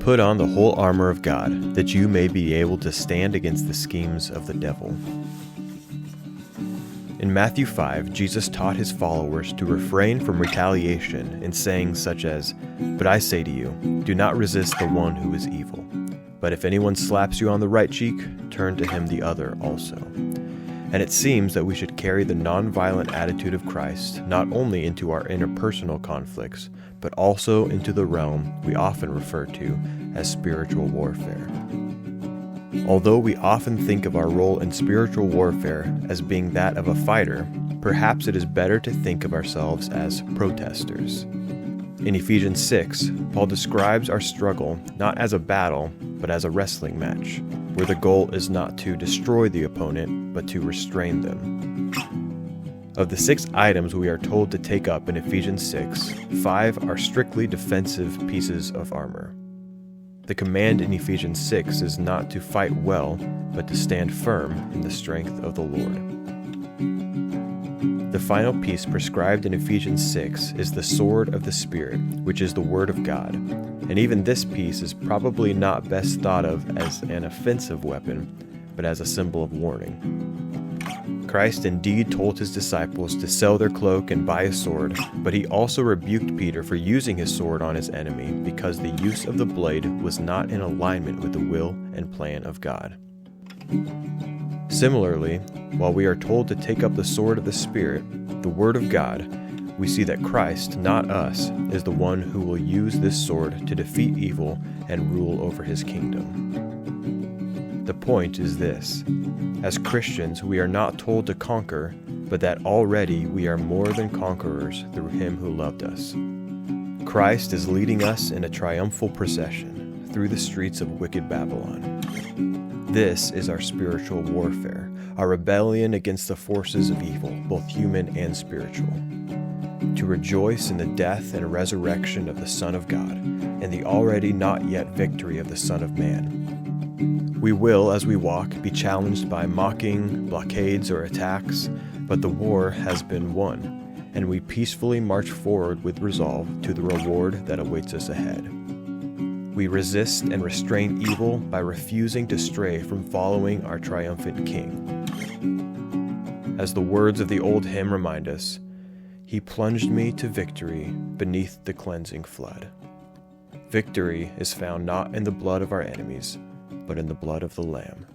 Put on the whole armor of God, that you may be able to stand against the schemes of the devil. In Matthew 5, Jesus taught his followers to refrain from retaliation in sayings such as, "But I say to you, do not resist the one who is evil. But if anyone slaps you on the right cheek, turn to him the other also." And it seems that we should carry the nonviolent attitude of Christ not only into our interpersonal conflicts, but also into the realm we often refer to as spiritual warfare. Although we often think of our role in spiritual warfare as being that of a fighter, perhaps it is better to think of ourselves as protesters. In Ephesians 6, Paul describes our struggle not as a battle, but as a wrestling match, where the goal is not to destroy the opponent, but to restrain them. Of the 6 items we are told to take up in Ephesians 6, 5 are strictly defensive pieces of armor. The command in Ephesians 6 is not to fight well, but to stand firm in the strength of the Lord. The final piece prescribed in Ephesians 6 is the sword of the Spirit, which is the Word of God, and even this piece is probably not best thought of as an offensive weapon, but as a symbol of warning. Christ indeed told his disciples to sell their cloak and buy a sword, but he also rebuked Peter for using his sword on his enemy because the use of the blade was not in alignment with the will and plan of God. Similarly, while we are told to take up the sword of the Spirit, the Word of God, we see that Christ, not us, is the one who will use this sword to defeat evil and rule over his kingdom. The point is this: as Christians, we are not told to conquer, but that already we are more than conquerors through him who loved us. Christ is leading us in a triumphal procession through the streets of wicked Babylon. This is our spiritual warfare, our rebellion against the forces of evil, both human and spiritual. To rejoice in the death and resurrection of the Son of God, and the already not yet victory of the Son of Man. We will, as we walk, be challenged by mocking, blockades, or attacks, but the war has been won, and we peacefully march forward with resolve to the reward that awaits us ahead. We resist and restrain evil by refusing to stray from following our triumphant King. As the words of the old hymn remind us, "He plunged me to victory beneath the cleansing flood." Victory is found not in the blood of our enemies, but in the blood of the Lamb.